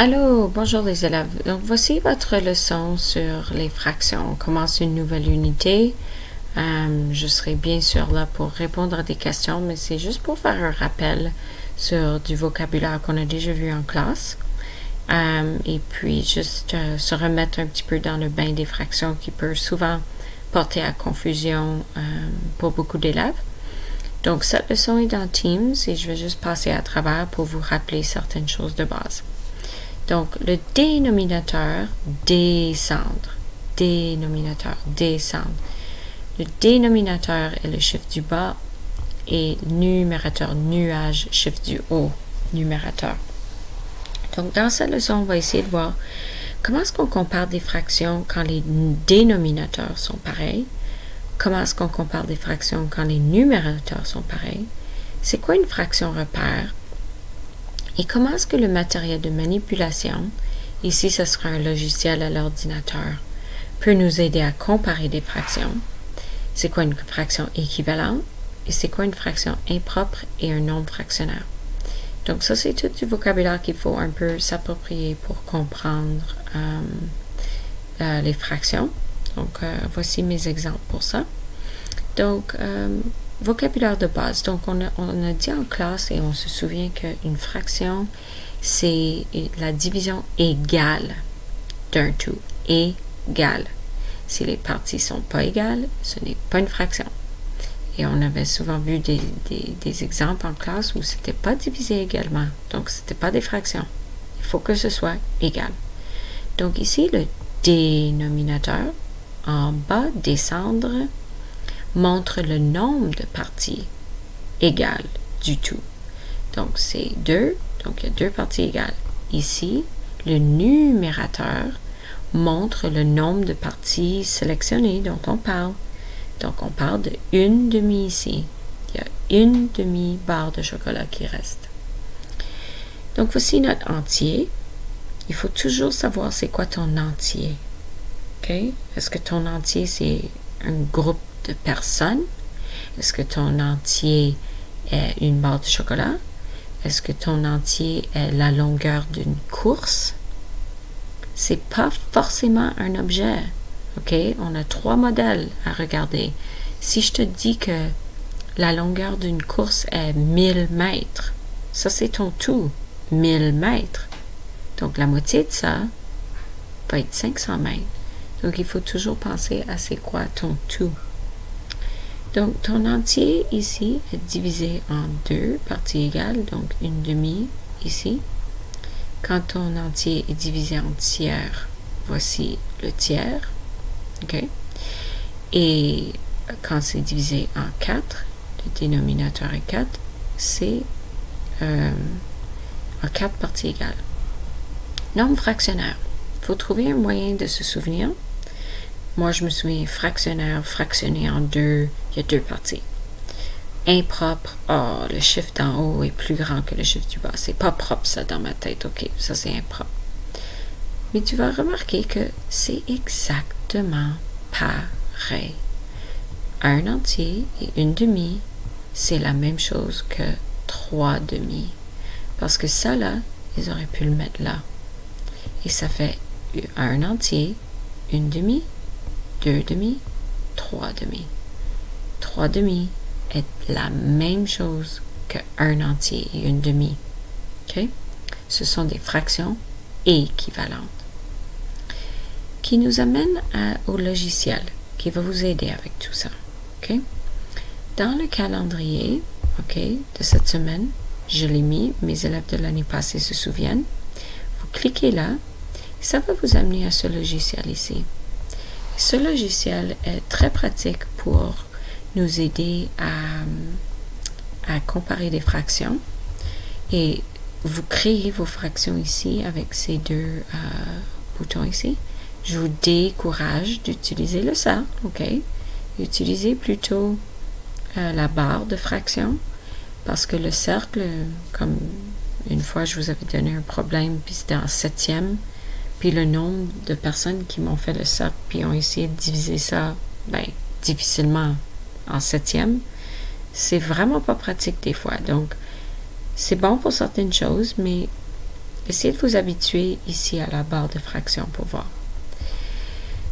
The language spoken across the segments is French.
Allô, bonjour les élèves. Donc voici votre leçon sur les fractions. On commence une nouvelle unité. Je serai bien sûr là pour répondre à des questions, mais c'est juste pour faire un rappel sur du vocabulaire qu'on a déjà vu en classe. Et puis juste se remettre un petit peu dans le bain des fractions qui peut souvent porter à confusion pour beaucoup d'élèves. Donc cette leçon est dans Teams et je vais juste passer à travers pour vous rappeler certaines choses de base. Donc, le dénominateur, descendre. Dénominateur, descendre. Le dénominateur est le chiffre du bas et numérateur, nuage, chiffre du haut, numérateur. Donc, dans cette leçon, on va essayer de voir comment est-ce qu'on compare des fractions quand les dénominateurs sont pareils. Comment est-ce qu'on compare des fractions quand les numérateurs sont pareils. C'est quoi une fraction repère? Et comment est-ce que le matériel de manipulation, ici ce sera un logiciel à l'ordinateur, peut nous aider à comparer des fractions? C'est quoi une fraction équivalente? Et c'est quoi une fraction impropre et un nombre fractionnaire? Donc ça, c'est tout du vocabulaire qu'il faut un peu s'approprier pour comprendre les fractions. Donc voici mes exemples pour ça. Donc, vocabulaire de base. Donc, on a dit en classe et on se souvient qu'une fraction, c'est la division égale d'un tout. Égale. Si les parties ne sont pas égales, ce n'est pas une fraction. Et on avait souvent vu des exemples en classe où ce n'était pas divisé également. Donc, ce n'était pas des fractions. Il faut que ce soit égal. Donc, ici, le dénominateur, en bas, descendre, montre le nombre de parties égales du tout. Donc, c'est 2. Donc, il y a 2 parties égales. Ici, le numérateur montre le nombre de parties sélectionnées dont on parle. Donc, on parle de une demi ici. Il y a une demi-barre de chocolat qui reste. Donc, voici notre entier. Il faut toujours savoir c'est quoi ton entier. OK? Est-ce que ton entier, c'est un groupe de personnes? Est-ce que ton entier est une barre de chocolat? Est-ce que ton entier est la longueur d'une course? C'est pas forcément un objet. OK? On a 3 modèles à regarder. Si je te dis que la longueur d'une course est 1000 mètres, ça c'est ton tout. 1000 mètres. Donc la moitié de ça va être 500 mètres. Donc il faut toujours penser à c'est quoi ton tout. Donc, ton entier ici est divisé en 2 parties égales, donc une demi ici. Quand ton entier est divisé en tiers, voici le tiers. OK? Et quand c'est divisé en 4, le dénominateur est 4, c'est en 4 parties égales. Nombre fractionnaire. Il faut trouver un moyen de se souvenir. Moi, je me souviens fractionnaire, fractionné en 2, il y a 2 parties. Impropre, le chiffre d'en haut est plus grand que le chiffre du bas. C'est pas propre ça dans ma tête, ok, ça c'est impropre. Mais tu vas remarquer que c'est exactement pareil. Un entier et une demi, c'est la même chose que 3 demi. Parce que ça là, ils auraient pu le mettre là. Et ça fait un entier, une demi, 2 demi, 3 demi. 3 demi est la même chose qu'un entier et une demi. OK? Ce sont des fractions équivalentes. Qui nous amène au logiciel qui va vous aider avec tout ça. OK? Dans le calendrier, OK, de cette semaine, je l'ai mis, mes élèves de l'année passée se souviennent. Vous cliquez là, ça va vous amener à ce logiciel ici. Ce logiciel est très pratique pour nous aider à comparer des fractions. Et vous créez vos fractions ici avec ces 2 boutons ici. Je vous décourage d'utiliser le cercle, OK? Utilisez plutôt la barre de fraction parce que le cercle, comme une fois je vous avais donné un problème, puis c'était en 7e, puis le nombre de personnes qui m'ont fait le cercle, puis ont essayé de diviser ça, difficilement en 7e, c'est vraiment pas pratique des fois. Donc, c'est bon pour certaines choses, mais essayez de vous habituer ici à la barre de fraction pour voir.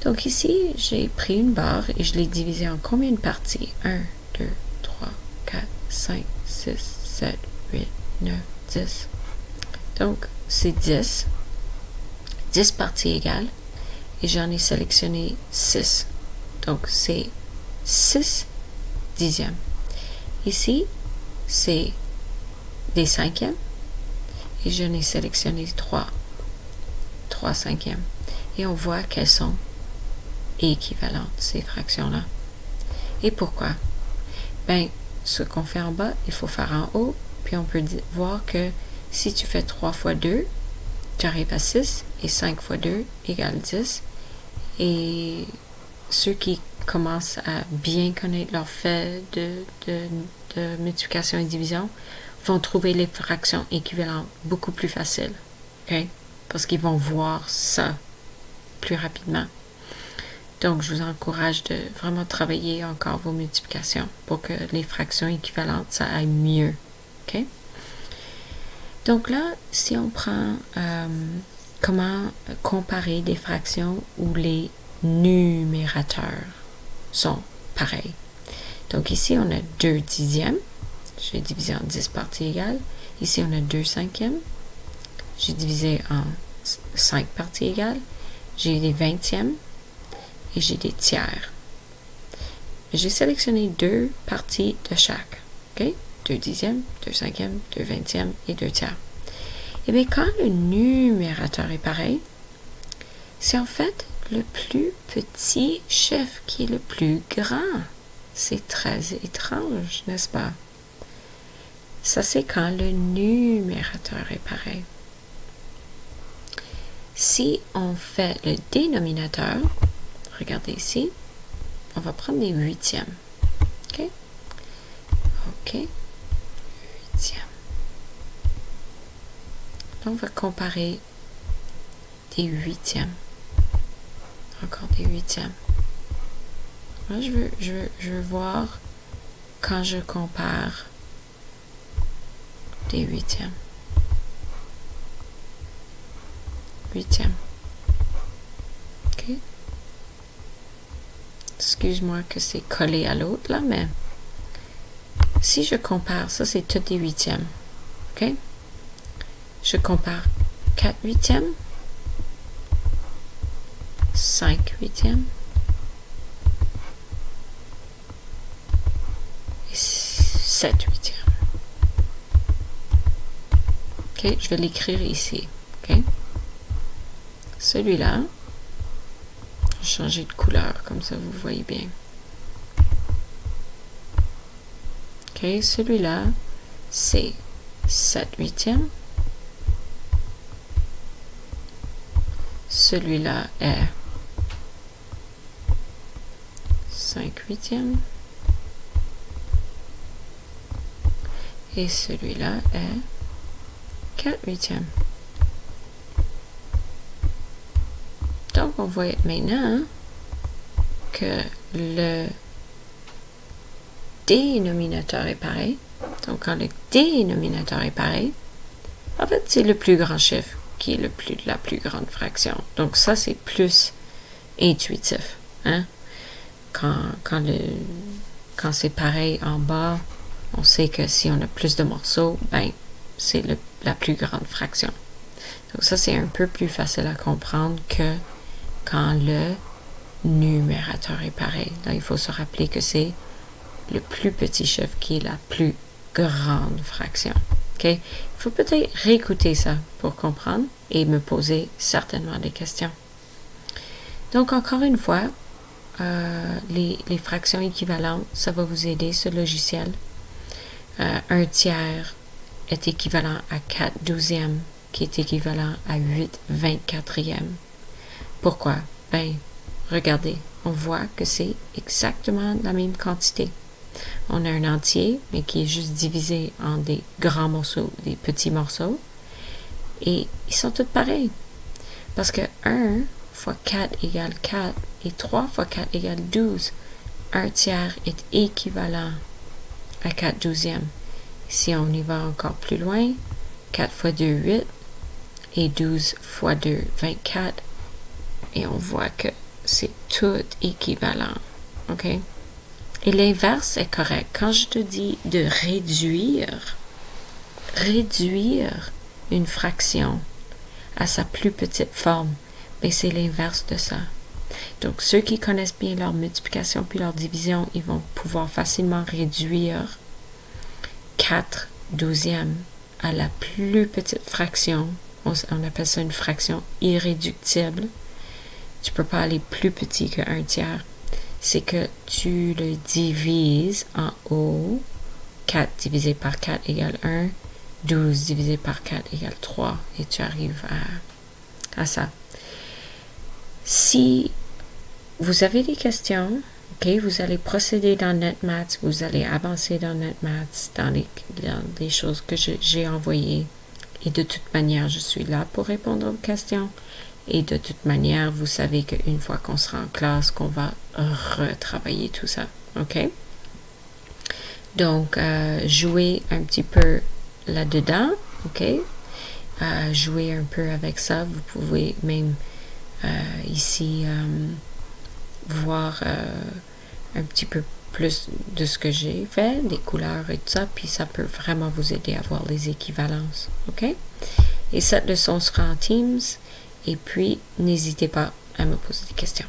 Donc ici, j'ai pris une barre et je l'ai divisée en combien de parties? 1, 2, 3, 4, 5, 6, 7, 8, 9, 10. Donc, c'est 10. 10 parties égales. Et j'en ai sélectionné 6. Donc, c'est 6 dixièmes. Ici, c'est des cinquièmes. Et j'en ai sélectionné 3 cinquièmes. Et on voit qu'elles sont équivalentes, ces fractions-là. Et pourquoi? Ben, ce qu'on fait en bas, il faut faire en haut. Puis on peut voir que si tu fais 3 fois 2, tu arrives à 6. Et 5 fois 2 égale 10. Et ceux qui commencent à bien connaître leur fait de multiplication et division vont trouver les fractions équivalentes beaucoup plus faciles. Okay? Parce qu'ils vont voir ça plus rapidement. Donc, je vous encourage de vraiment travailler encore vos multiplications pour que les fractions équivalentes, ça aille mieux. Okay? Donc là, si on prend comment comparer des fractions où les numérateurs sont pareils. Donc ici, on a 2 dixièmes. J'ai divisé en 10 parties égales. Ici, on a 2 cinquièmes. J'ai divisé en 5 parties égales. J'ai des vingtièmes et j'ai des tiers. J'ai sélectionné 2 parties de chaque. Okay? 2 dixièmes, 2 cinquièmes, 2 vingtièmes et 2 tiers. Et bien, quand le numérateur est pareil, c'est en fait le plus petit chef qui est le plus grand. C'est très étrange, n'est-ce pas? Ça, c'est quand le numérateur est pareil. Si on fait le dénominateur, regardez ici, on va prendre des huitièmes. OK? OK. Huitièmes. On va comparer des huitièmes. Encore des huitièmes. Là, je veux voir quand je compare des huitièmes. Huitièmes. OK? Excuse-moi que c'est collé à l'autre, là, mais si je compare, ça, c'est toutes des huitièmes. OK? Je compare 4 huitièmes, 5 huitièmes et 7 huitièmes. OK, je vais l'écrire ici. OK? Celui-là, je vais changer de couleur, comme ça vous voyez bien. OK, celui-là, c'est 7 huitièmes. Celui-là est 5 huitièmes. Et celui-là est 4 huitièmes. Donc, on voit maintenant que le dénominateur est pareil. Donc, quand le dénominateur est pareil, en fait, c'est le plus grand chiffre qui est la plus grande fraction. Donc, ça, c'est plus intuitif. Hein? Quand c'est pareil en bas, on sait que si on a plus de morceaux, ben, c'est la plus grande fraction. Donc, ça, c'est un peu plus facile à comprendre que quand le numérateur est pareil. Là, il faut se rappeler que c'est le plus petit chiffre qui est la plus grande fraction. OK? Il faut peut-être réécouter ça pour comprendre et me poser certainement des questions. Donc, encore une fois, les fractions équivalentes, ça va vous aider, ce logiciel. 1 tiers est équivalent à 4 douzièmes, qui est équivalent à 8 24e. Pourquoi? Ben, regardez, on voit que c'est exactement la même quantité. On a un entier, mais qui est juste divisé en des grands morceaux, des petits morceaux. Et ils sont tous pareils. Parce que 1 fois 4 égale 4 et 3 fois 4 égale 12. 1 tiers est équivalent à 4 douzièmes. Si on y va encore plus loin, 4 fois 2, 8 et 12 fois 2, 24. Et on voit que c'est tout équivalent. OK? Et l'inverse est correct. Quand je te dis de réduire une fraction à sa plus petite forme, mais c'est l'inverse de ça. Donc, ceux qui connaissent bien leur multiplication puis leur division, ils vont pouvoir facilement réduire 4 douzièmes à la plus petite fraction. On appelle ça une fraction irréductible. Tu ne peux pas aller plus petit que 1 tiers. C'est que tu le divises en haut. 4 divisé par 4 égale 1. 12 divisé par 4 égale 3. Et tu arrives à ça. Si vous avez des questions, ok, vous allez procéder dans NetMaths, vous allez avancer dans NetMaths, dans les choses que j'ai envoyées. Et de toute manière, je suis là pour répondre aux questions. Et de toute manière, vous savez qu'une fois qu'on sera en classe, qu'on va retravailler tout ça. OK? Donc, jouez un petit peu là-dedans. OK? Jouez un peu avec ça. Vous pouvez même ici voir un petit peu plus de ce que j'ai fait, des couleurs et tout ça. Puis ça peut vraiment vous aider à voir les équivalences. OK? Et cette leçon sera en Teams. Et puis, n'hésitez pas à me poser des questions.